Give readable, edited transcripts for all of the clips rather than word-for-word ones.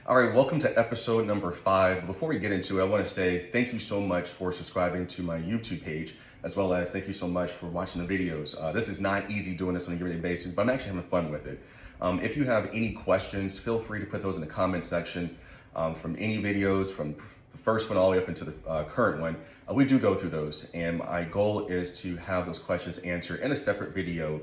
All right, welcome to episode number 5. Before we get into it, I want to say thank you so much for subscribing to my YouTube page, as well as thank you so much for watching the videos. This is not easy doing this on a everyday basis, but I'm actually having fun with it. If you have any questions, feel free to put those in the comment section from any videos, from the first one all the way up into the current one. We do go through those, and my goal is to have those questions answered in a separate video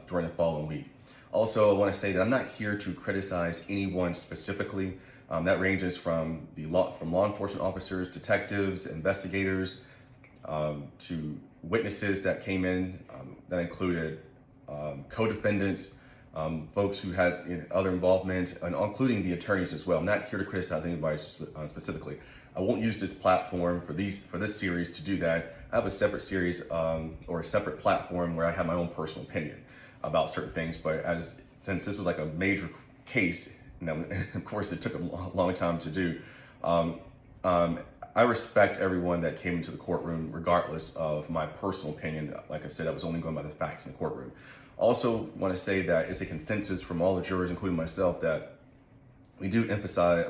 during the following week. Also, I want to say that I'm not here to criticize anyone specifically. That ranges from law enforcement officers, detectives, investigators, to witnesses that came in. That included co-defendants, folks who had other involvement, and including the attorneys as well. I'm not here to criticize anybody specifically. I won't use this platform for this series to do that. I have a separate series or a separate platform where I have my own personal opinion about certain things, but since this was like a major case, of course it took a long time to do, I respect everyone that came into the courtroom regardless of my personal opinion. Like I said, I was only going by the facts in the courtroom. Also want to say that it's a consensus from all the jurors, including myself, that we do empathize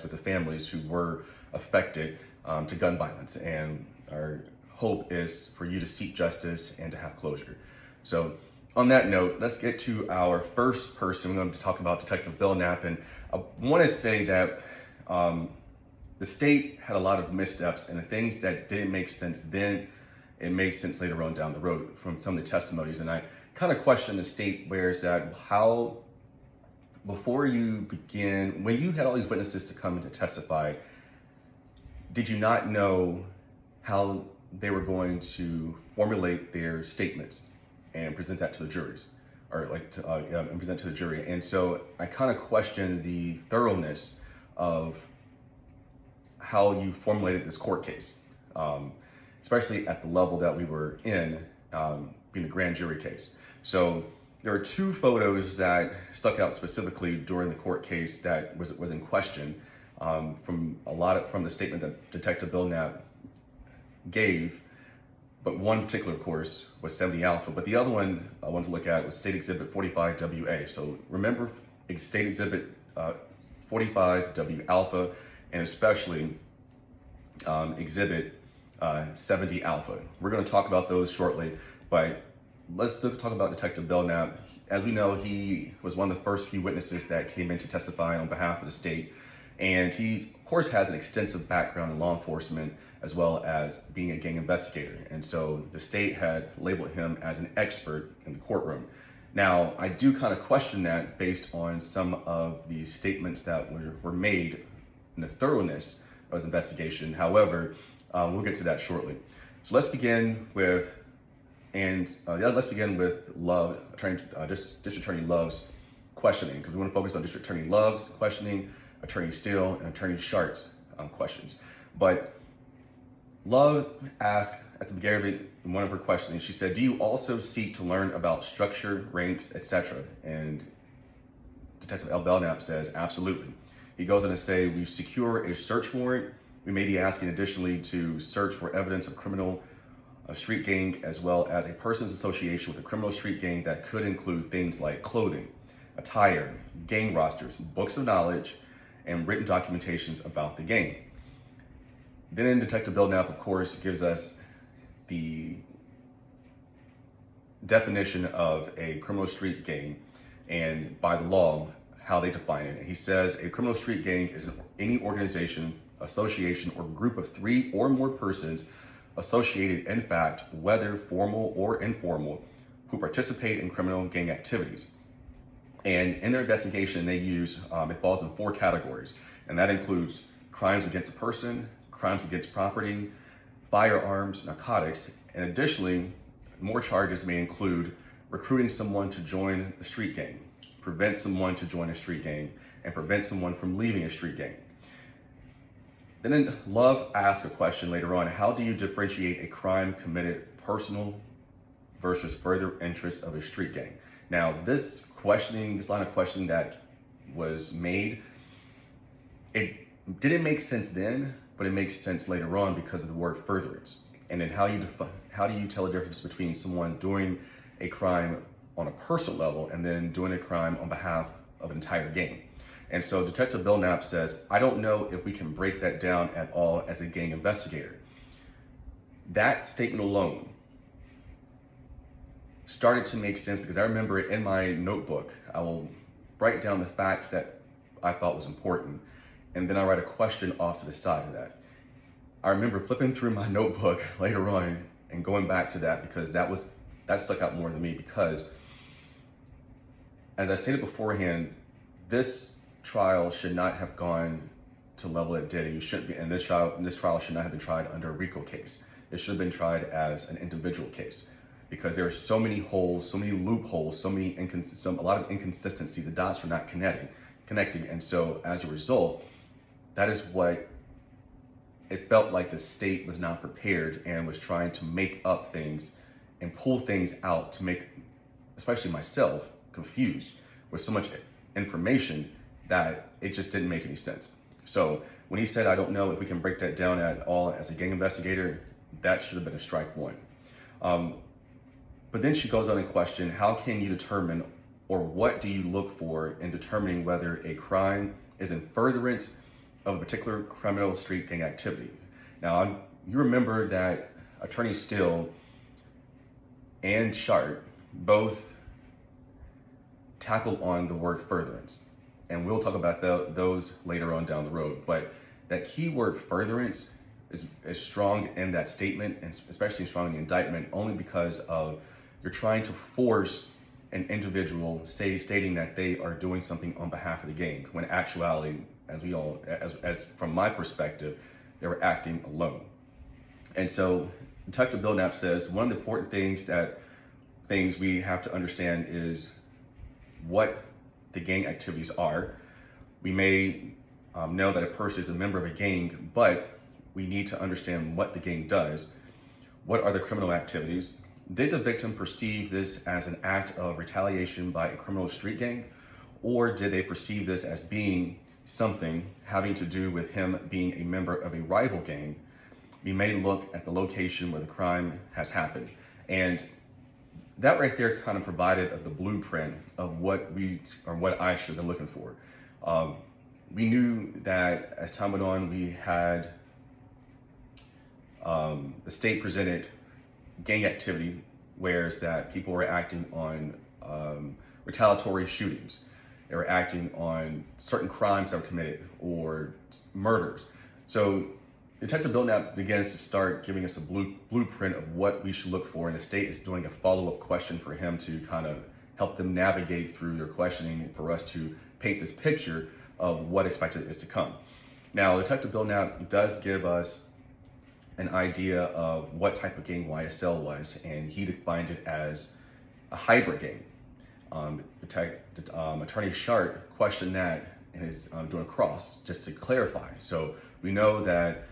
with the families who were affected to gun violence, and our hope is for you to seek justice and to have closure. So on that note, let's get to our first person. We're going to talk about Detective Belknap, and I want to say that the state had a lot of missteps, and the things that didn't make sense then, it made sense later on down the road from some of the testimonies. And I kind of question the state where is that, how, before you begin, when you had all these witnesses to come in to testify, did you not know how they were going to formulate their statements and present that to the juries, or and present to the jury? And so I kind of question the thoroughness of how you formulated this court case, especially at the level that we were in, being a grand jury case. So there are two photos that stuck out specifically during the court case that was in question, from the statement that Detective Belknap gave. But one particular, of course, was 70 Alpha. But the other one I wanted to look at was State Exhibit 45WA. So remember State Exhibit 45W Alpha, and especially Exhibit 70 Alpha. We're going to talk about those shortly, but let's talk about Detective Belknap. As we know, he was one of the first few witnesses that came in to testify on behalf of the state. And he, of course, has an extensive background in law enforcement as well as being a gang investigator. And so the state had labeled him as an expert in the courtroom. Now, I do kind of question that based on some of the statements that were made in the thoroughness of his investigation. However, we'll get to that shortly. So let's begin with Love, District Attorney Love's questioning, because we want to focus on District Attorney Love's questioning, Attorney Steele, and Attorney Schardt's questions. But Love asked at the beginning of it, in one of her questionings, she said, "Do you also seek to learn about structure, ranks, etc.?" And Detective Belknap says, "Absolutely." He goes on to say, "We secure a search warrant. We may be asking additionally to search for evidence of a street gang, as well as a person's association with a criminal street gang that could include things like clothing, attire, gang rosters, books of knowledge, and written documentations about the gang." Then Detective Belknap, of course, gives us the definition of a criminal street gang, and by the law, how they define it. He says a criminal street gang is any organization, association, or group of 3 or more persons associated in fact, whether formal or informal, who participate in criminal gang activities. And in their investigation, they use, it falls in 4 categories, and that includes crimes against a person, crimes against property, firearms, narcotics, and additionally, more charges may include recruiting someone to join a street gang, prevent someone to join a street gang, and prevent someone from leaving a street gang. Then Love asked a question later on: how do you differentiate a crime committed personal versus further interest of a street gang? Now, this line of questioning that was made, it didn't make sense then, but it makes sense later on because of the word furtherance. And then how do you tell the difference between someone doing a crime on a personal level and then doing a crime on behalf of an entire gang? And so Detective Belknap says, I don't know if we can break that down at all as a gang investigator. That statement alone started to make sense because I remember in my notebook, I will write down the facts that I thought was important, and then I write a question off to the side of that. I remember flipping through my notebook later on and going back to that because that stuck out more than me because, as I stated beforehand, this trial should not have gone to level it did. You shouldn't be, and this trial should not have been tried under a RICO case. It should have been tried as an individual case because there are so many holes, so many loopholes, a lot of inconsistencies. The dots were not connecting, and so as a result, that is what it felt like the state was not prepared and was trying to make up things and pull things out to make, especially myself, confused with so much information that it just didn't make any sense. So when he said, I don't know if we can break that down at all as a gang investigator, that should have been a strike one. But then she goes on and question, how can you determine, or what do you look for in determining whether a crime is in furtherance of a particular criminal street gang activity? Now, you remember that Attorney Steele and Schardt both tackled on the word furtherance. And we'll talk about those later on down the road. But that key word furtherance is strong in that statement, and especially strong in the indictment, only because of you're trying to force an individual stating that they are doing something on behalf of the gang, when in actuality, as from my perspective, they were acting alone. And so Detective Belknap says one of the important things we have to understand is what the gang activities are. We may know that a person is a member of a gang, but we need to understand what the gang does. What are the criminal activities? Did the victim perceive this as an act of retaliation by a criminal street gang, or did they perceive this as being something having to do with him being a member of a rival gang? We may look at the location where the crime has happened. And that right there kind of provided the blueprint of what I should have been looking for. We knew that as time went on, we had the state presented gang activity, whereas that people were acting on retaliatory shootings. They were acting on certain crimes that were committed or murders. So Detective Belknap begins to start giving us a blueprint of what we should look for, and the state is doing a follow-up question for him to kind of help them navigate through their questioning and for us to paint this picture of what expected is to come. Now, Detective Belknap does give us an idea of what type of gang YSL was, and he defined it as a hybrid gang. Attorney Schardt questioned that and is doing a cross just to clarify. So we know that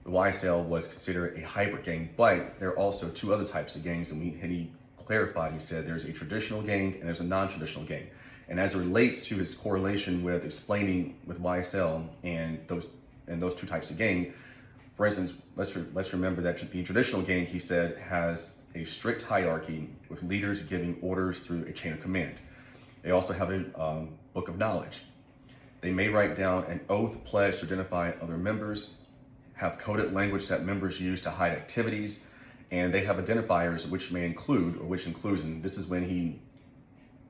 the YSL was considered a hybrid gang, but there are also two other types of gangs, and he clarified. He said there's a traditional gang and there's a non-traditional gang. And as it relates to his correlation with explaining with YSL and those two types of gang, for instance, let's remember that the traditional gang, he said, has a strict hierarchy with leaders giving orders through a chain of command. They also have a book of knowledge. They may write down an oath pledge to identify other members, have coded language that members use to hide activities, and they have identifiers which includes, and this is when he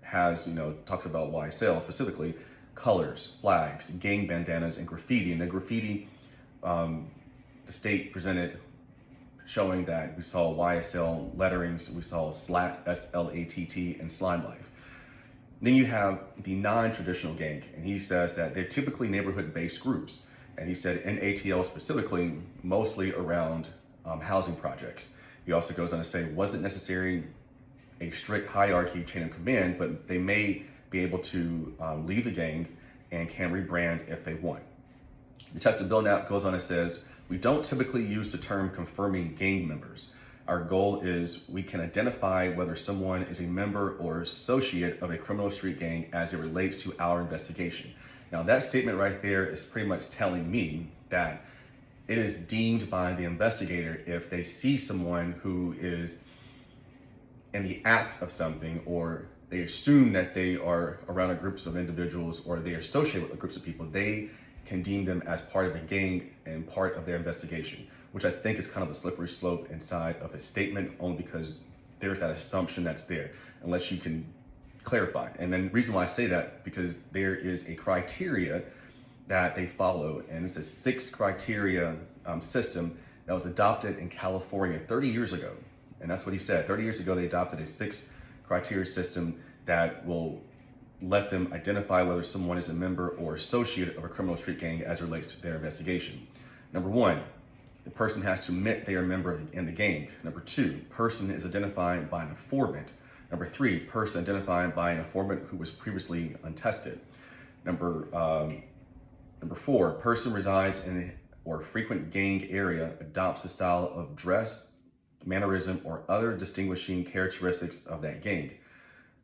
has, talks about YSL specifically, colors, flags, gang bandanas, and graffiti. And the graffiti, the state presented showing that we saw YSL letterings, we saw SLAT, S-L-A-T-T, and Slime Life. Then you have the non-traditional gang, and he says that they're typically neighborhood-based groups. And he said in ATL specifically, mostly around housing projects. He also goes on to say, wasn't necessarily a strict hierarchy chain of command, but they may be able to leave the gang and can rebrand if they want. Detective Belknap goes on and says, we don't typically use the term confirming gang members. Our goal is we can identify whether someone is a member or associate of a criminal street gang as it relates to our investigation. Now that statement right there is pretty much telling me that it is deemed by the investigator if they see someone who is in the act of something or they assume that they are around a groups of individuals or they associate with groups of people, they can deem them as part of a gang and part of their investigation, which I think is kind of a slippery slope inside of his statement, only because there's that assumption that's there, unless you can clarify. And then the reason why I say that, because there is a criteria that they follow, and it's a 6 criteria system that was adopted in California 30 years ago. And that's what he said. 30 years ago, they adopted a 6 criteria system that will let them identify whether someone is a member or associate of a criminal street gang as it relates to their investigation. Number 1, the person has to admit they are a member in the gang. Number 2, person is identified by an informant. Number 3, person identified by an informant who was previously untested. Number 4, person resides in or frequent gang area, adopts the style of dress, mannerism, or other distinguishing characteristics of that gang.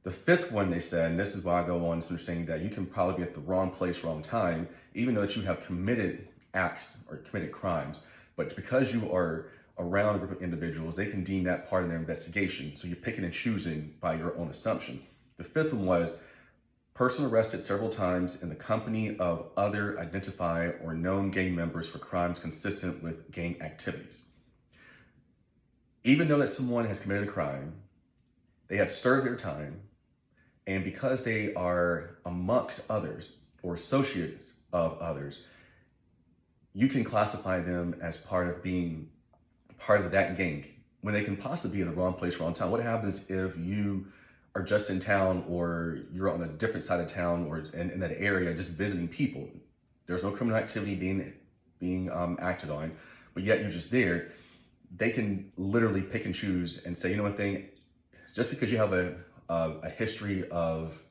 The 5th one, they said, and this is why I go on to understanding that you can probably be at the wrong place, wrong time, even though that you have committed acts or committed crimes. But because you are around a group of individuals, they can deem that part of their investigation. So you're picking and choosing by your own assumption. The 5th one was person arrested several times in the company of other identified or known gang members for crimes consistent with gang activities. Even though that someone has committed a crime, they have served their time, and because they are amongst others or associates of others, you can classify them as part of being part of that gang when they can possibly be in the wrong place, wrong time. What happens if you are just in town, or you're on a different side of town, or in that area just visiting people? There's no criminal activity being acted on, but yet you're just there. They can literally pick and choose and say, you know one thing, just because you have a history of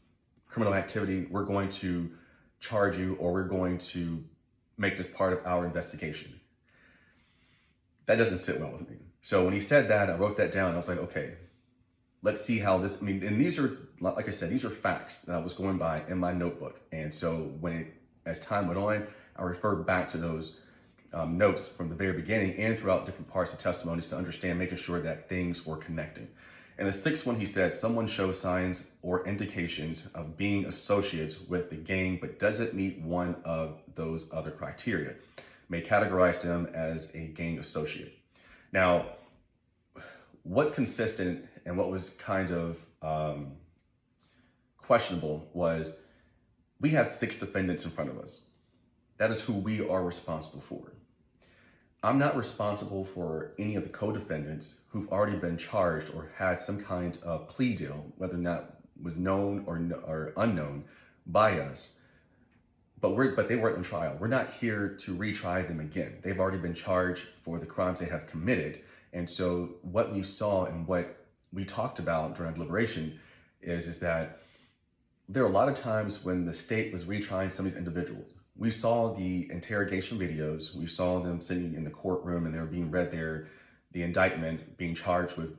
criminal activity, we're going to charge you, or we're going to make this part of our investigation. That doesn't sit well with me. So when he said that, I wrote that down. I was like, okay, let's see how this, and these are, like I said, these are facts that I was going by in my notebook. And so as time went on, I referred back to those notes from the very beginning and throughout different parts of testimonies to understand, making sure that things were connecting. And the 6th one, he said, someone shows signs or indications of being associates with the gang, but doesn't meet one of those other criteria, may categorize them as a gang associate. Now, what's consistent and what was kind of questionable was we have 6 defendants in front of us. That is who we are responsible for. I'm not responsible for any of the co-defendants who've already been charged or had some kind of plea deal, whether or not was known or unknown by us. But they weren't on trial. We're not here to retry them again. They've already been charged for the crimes they have committed. And so what we saw and what we talked about during our deliberation is that there are a lot of times when the state was retrying some of these individuals. We saw the interrogation videos. We saw them sitting in the courtroom and they were being read the indictment, being charged with,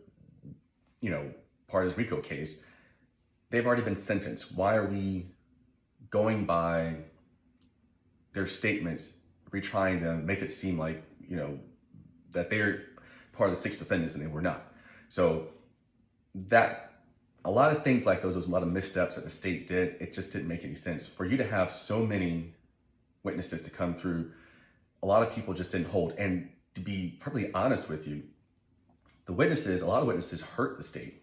part of this RICO case. They've already been sentenced. Why are we going by their statements, retrying them, make it seem like, that they're part of the 6 defendants and they were not? So that, a lot of things like those, a lot of missteps that the state did, it just didn't make any sense. For you to have so many witnesses to come through, a lot of people just didn't hold. And to be perfectly honest with you, a lot of witnesses hurt the state.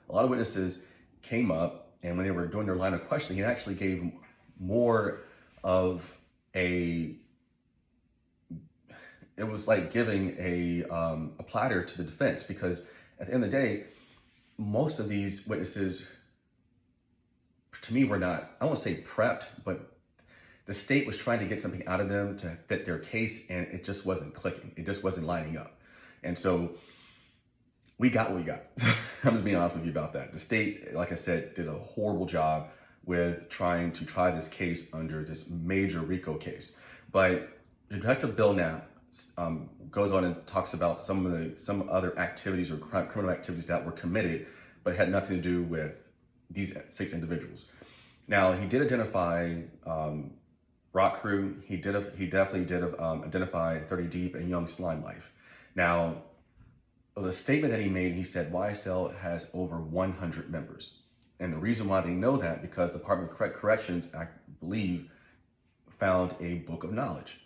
A lot of witnesses came up, and when they were doing their line of questioning, it actually gave more of it was like giving a platter to the defense, because at the end of the day, most of these witnesses, to me, were not, I won't say prepped, but the state was trying to get something out of them to fit their case, and it just wasn't clicking. It just wasn't lining up. And so we got what we got. I'm just being honest with you about that. The state, like I said, did a horrible job with trying to try this case under this major RICO case. But Detective Belknap goes on and talks about some other activities or criminal activities that were committed, but had nothing to do with these 6 individuals. Now, he did identify Rock Crew. He definitely did identify 30 Deep and Young Slime Life. Now, the statement that he made, he said YSL has over 100 members. And the reason why they know that, because the Department of Corrections, I believe, found a book of knowledge.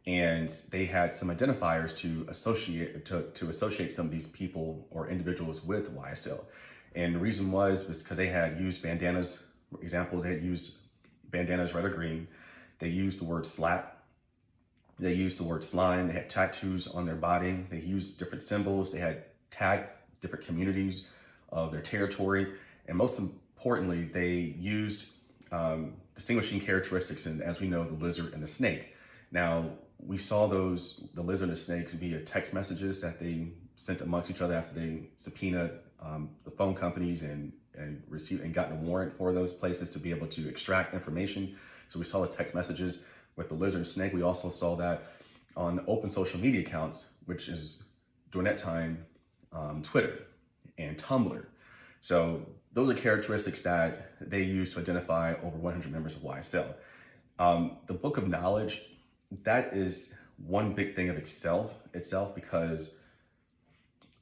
And they had some identifiers to associate some of these people or individuals with YSL. And the reason was because they had used bandanas. Examples, they had used bandanas red or green. They used the word slap. They used the word slime. They had tattoos on their body. They used different symbols. They had tagged different communities of their territory. And most importantly, they used distinguishing characteristics, and as we know, the lizard and the snake. Now, we saw the lizard and the snakes via text messages that they sent amongst each other after they subpoenaed the phone companies and received and gotten a warrant for those places to be able to extract information. So we saw the text messages with the lizard and snake. We also saw that on open social media accounts, which is during that time, Twitter and Tumblr. So those are characteristics that they use to identify over 100 members of YSL. The Book of Knowledge, that is one big thing of itself, because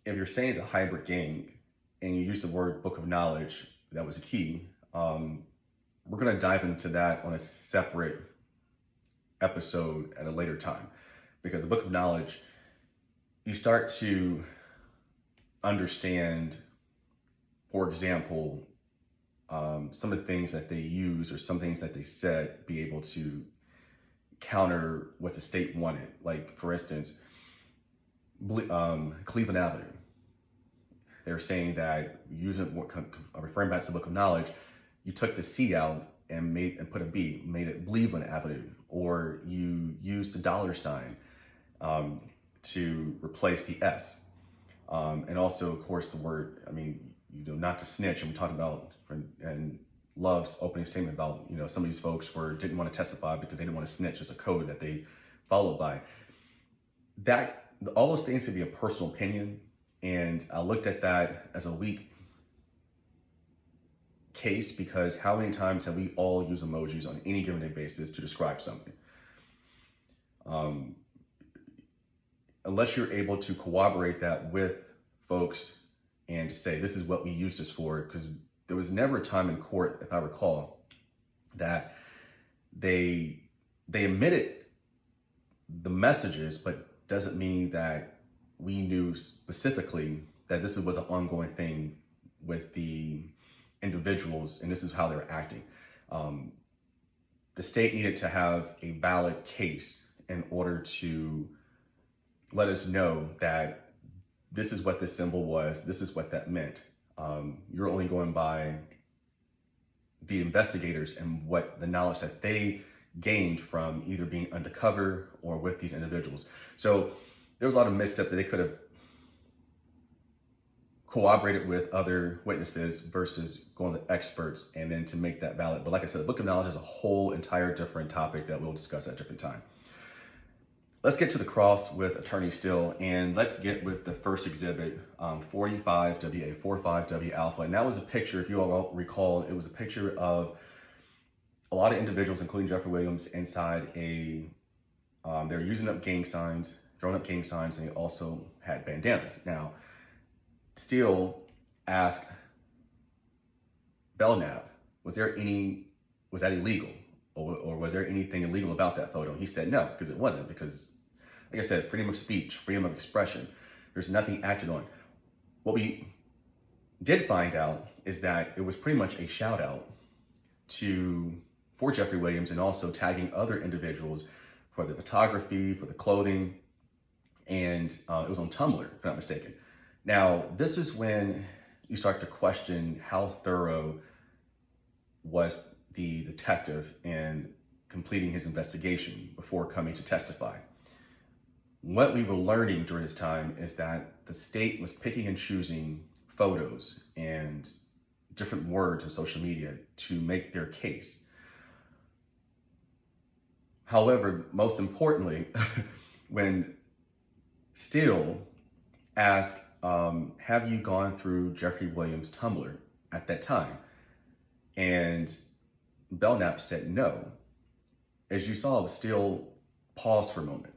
if you're saying it's a hybrid gang and you use the word Book of Knowledge, that was a key. We're going to dive into that on a separate episode at a later time, because the Book of Knowledge, you start to understand, for example, some of the things that they use or some things that they said be able to counter what the state wanted. Like, for instance, Cleveland Avenue. They're saying that referring back to the Book of Knowledge, you took the C out and put a B, made it Cleveland Avenue, or you used the dollar sign to replace the S. And also, of course, the word, not to snitch. And we talked about, and Love's opening statement about, some of these folks didn't want to testify because they didn't want to snitch. As a code that they followed by. That, all those things could be a personal opinion. And I looked at that as a weak case, because how many times have we all used emojis on any given day basis to describe something? Unless you're able to corroborate that with folks and to say, this is what we use this for, because there was never a time in court, if I recall, that they admitted the messages, but doesn't mean that we knew specifically that this was an ongoing thing with the individuals and this is how they're acting. The state needed to have a valid case in order to let us know that this is what this symbol was, this is what that meant. You're only going by the investigators and what the knowledge that they gained from either being undercover or with these individuals. So there was a lot of missteps that they could have cooperated with other witnesses versus going to experts and then to make that valid. But like I said, the Book of Knowledge is a whole entire different topic that we'll discuss at a different time. Let's get to the cross with Attorney Steele, and let's get with the first exhibit, 45WA, 45W Alpha. And that was a picture, if you all recall, it was a picture of a lot of individuals, including Jeffrey Williams, inside they were using up gang signs, throwing up gang signs, and they also had bandanas. Now, Steele asked Belknap, was that illegal? Or was there anything illegal about that photo? And he said no, because it wasn't, because, like I said, freedom of speech, freedom of expression, there's nothing acted on. What we did find out is that it was pretty much a shout out for Jeffrey Williams, and also tagging other individuals for the photography, for the clothing, and it was on Tumblr, if I'm not mistaken. Now, this is when you start to question how thorough was the detective in completing his investigation before coming to testify. What we were learning during this time is that the state was picking and choosing photos and different words on social media to make their case. However, most importantly, when Steele asked, have you gone through Jeffrey Williams' Tumblr at that time? And Belknap said no. As you saw, Steele paused for a moment.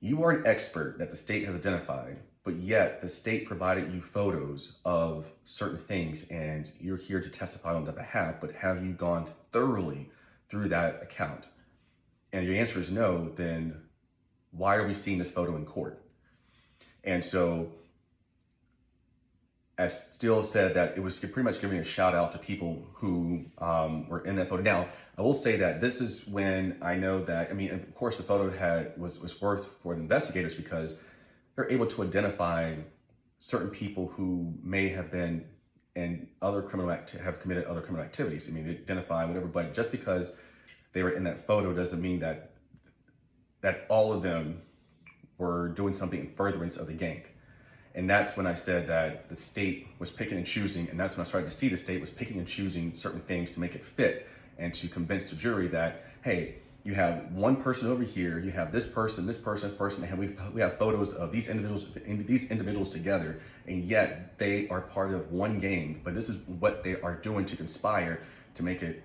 You are an expert that the state has identified but yet the state provided you photos of certain things and you're here to testify on their behalf, but have you gone thoroughly through that account? And your answer is no, then why are we seeing this photo in court? And so, as Steele said, that it was pretty much giving a shout out to people who were in that photo. Now, I will say that this is when I know that, I mean, of course, the photo was worth for the investigators because they're able to identify certain people who may have been in have committed other criminal activities. I mean, they identify whatever, but just because they were in that photo doesn't mean that all of them were doing something in furtherance of the gang. And that's when I said that the state was picking and choosing, and that's when I started to see the state was picking and choosing certain things to make it fit and to convince the jury that, hey, you have one person over here, you have this person, and we have photos of these individuals together, and yet they are part of one gang. But this is what they are doing to conspire to make it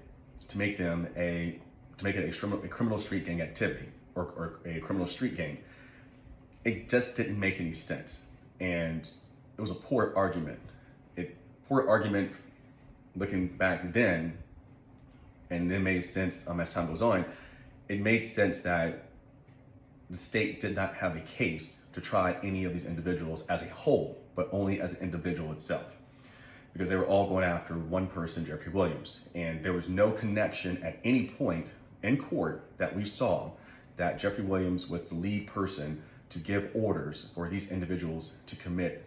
a criminal street gang activity or a criminal street gang. It just didn't make any sense. And it was a poor argument. Looking back then, and it made sense as time goes on. It made sense that the state did not have a case to try any of these individuals as a whole, but only as an individual itself, because they were all going after one person, Jeffrey Williams, and there was no connection at any point in court that we saw that Jeffrey Williams was the lead person to give orders for these individuals to commit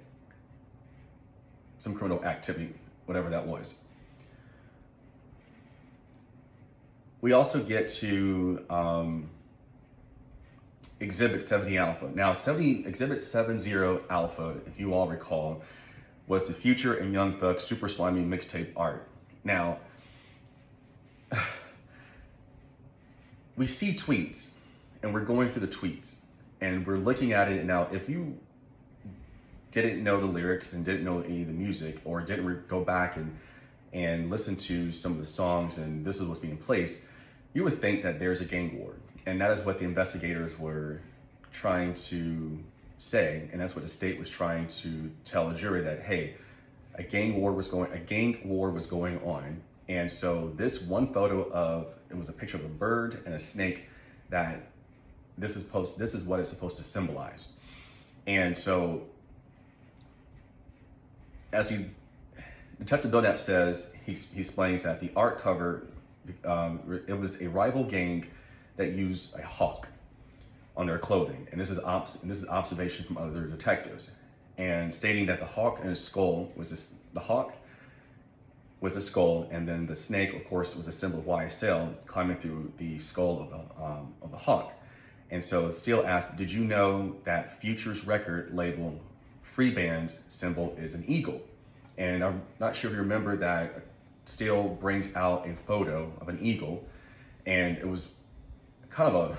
some criminal activity, whatever that was. We also get to Exhibit 70 Alpha. Now, Exhibit 70 Alpha, if you all recall, was the Future and Young Thug Super Slimy mixtape art. Now, we see tweets, and we're going through the tweets, and we're looking at it. And now, if you didn't know the lyrics and didn't know any of the music, or didn't go back and listen to some of the songs, and this is what's being placed, you would think that there's a gang war. And that is what the investigators were trying to say, and that's what the state was trying to tell a jury, that, hey, a gang war was going on. And so this one photo it was a picture of a bird and a snake, that this is what it's supposed to symbolize. And so, Detective Belknap says, he explains that the art cover, it was a rival gang that used a hawk on their clothing, and this is observation from other detectives, and stating that the hawk and his skull the hawk was a skull, and then the snake, of course, was a symbol of YSL climbing through the skull of the hawk. And so Steele asked, did you know that Future's record label Freeband's symbol is an eagle? And I'm not sure if you remember that Steele brings out a photo of an eagle, and it was kind of a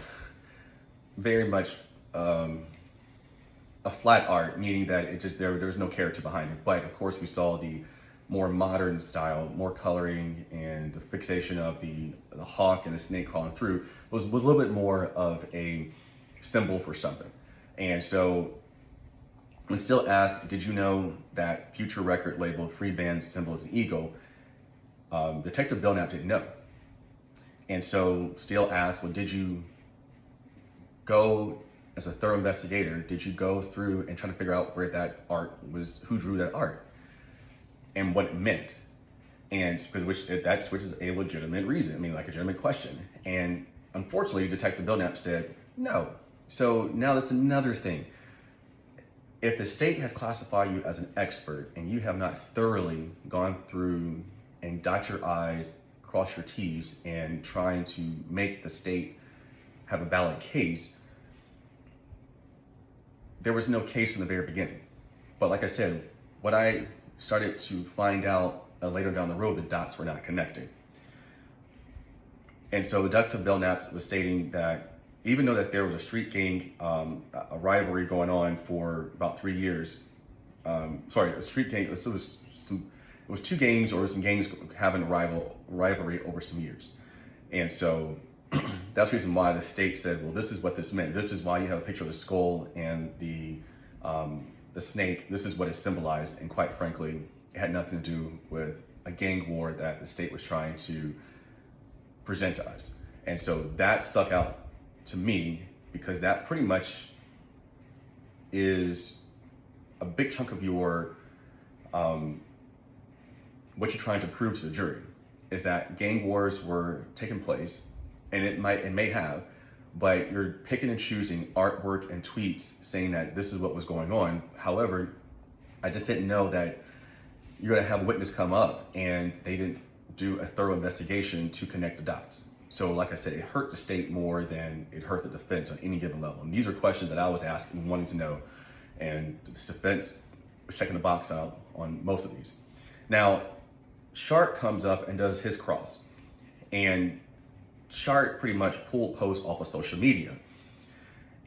very much a flat art, meaning that there was no character behind it. But of course, we saw the more modern style, more coloring, and the fixation of the hawk and the snake crawling through was a little bit more of a symbol for something. And so when Steele asked, did you know that Future record label Freeband's symbol is an eagle? Detective Belknap didn't know. And so Steele asked, well, did you go, as a thorough investigator, did you go through and try to figure out where that art was, who drew that art, and what it meant? And which is a legitimate reason, I mean, like a legitimate question. And unfortunately, Detective Belknap said no. So now that's another thing. If the state has classified you as an expert and you have not thoroughly gone through and dot your I's, cross your T's, and trying to make the state have a valid case, there was no case in the very beginning. But like I said, what I started to find out later down the road, the dots were not connecting. And so Detective Belknap was stating that even though that there was a street gang, a rivalry going on for about 3 years, a street gang, it was two gangs, or some gangs having a rivalry over some years. And so that's the reason why the state said, well, this is what this meant. This is why you have a picture of the skull and the the snake, this is what it symbolized, and quite frankly, it had nothing to do with a gang war that the state was trying to present to us. And so that stuck out to me because that pretty much is a big chunk of your what you're trying to prove to the jury is that gang wars were taking place, and it may have, but you're picking and choosing artwork and tweets saying that this is what was going on. However, I just didn't know that you're gonna have a witness come up and they didn't do a thorough investigation to connect the dots. So like I said, it hurt the state more than it hurt the defense on any given level. And these are questions that I was asking, wanting to know, and the defense was checking the box out on most of these. Now, Schardt comes up and does his cross, and Schardt pretty much pulled posts off of social media.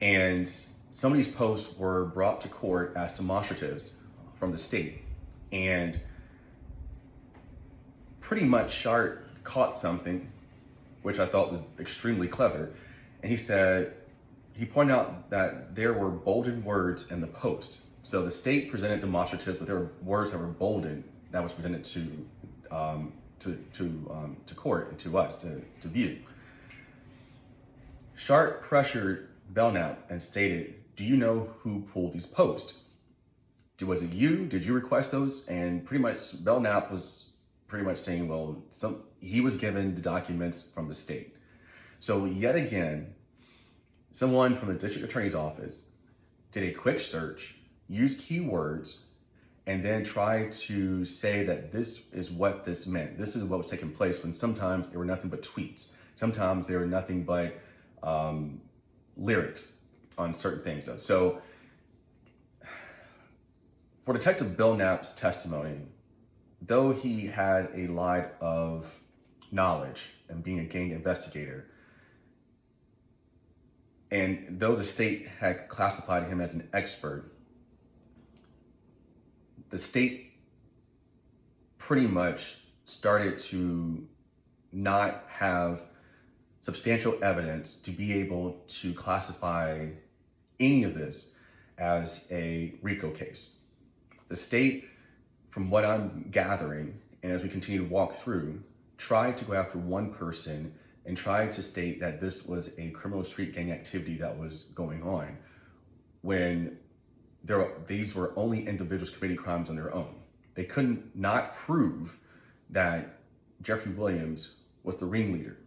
And some of these posts were brought to court as demonstratives from the state. And pretty much Schardt caught something, which I thought was extremely clever. And he pointed out that there were bolded words in the post. So the state presented demonstratives, but there were words that were bolded that was presented to court and to us to view. Schardt pressured Belknap and stated, "Do you know who pulled these posts? Was it you? Did you request those?" And pretty much Belknap was pretty much saying, well, he was given the documents from the state. So yet again, someone from the district attorney's office did a quick search, used keywords, and then tried to say that this is what this meant. This is what was taking place, when sometimes they were nothing but tweets. Sometimes they were nothing but lyrics on certain things. So for Detective Belknap's testimony, though he had a lot of knowledge and being a gang investigator, and though the state had classified him as an expert, the state pretty much started to not have substantial evidence to be able to classify any of this as a RICO case. The state, from what I'm gathering, and as we continue to walk through, tried to go after one person and tried to state that this was a criminal street gang activity that was going on, when these were only individuals committing crimes on their own. They couldn't not prove that Jeffrey Williams was the ringleader.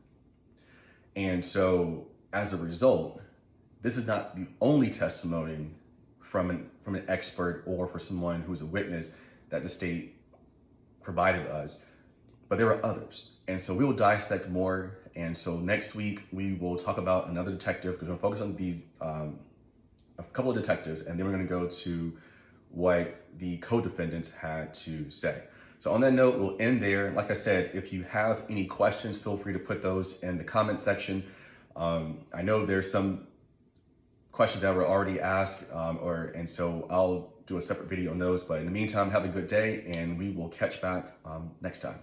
And so as a result, this is not the only testimony from an expert or for someone who's a witness that the state provided us, but there are others. And so we will dissect more. And so next week we will talk about another detective, because we're gonna focus on these, a couple of detectives, and then we're gonna go to what the co-defendants had to say. So on that note, we'll end there. Like I said, if you have any questions, feel free to put those in the comment section. I know there's some questions that were already asked, and so I'll do a separate video on those. But in the meantime, have a good day, and we will catch back next time.